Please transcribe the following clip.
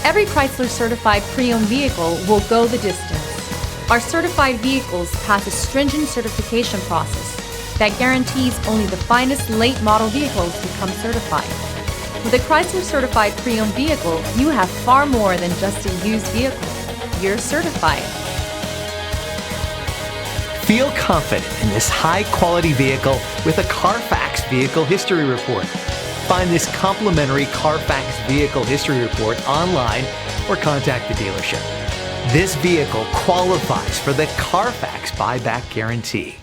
Every Chrysler certified pre-owned vehicle will go the distance. Our certified vehicles pass a stringent certification process that guarantees only the finest late model vehicles become certified. With a Chrysler certified pre-owned vehicle, you have far more than just a used vehicle. You're certified. Feel confident in this high-quality vehicle with a Carfax Vehicle History Report. Find this complimentary Carfax Vehicle History Report online or contact the dealership. This vehicle qualifies for the Carfax Buyback Guarantee.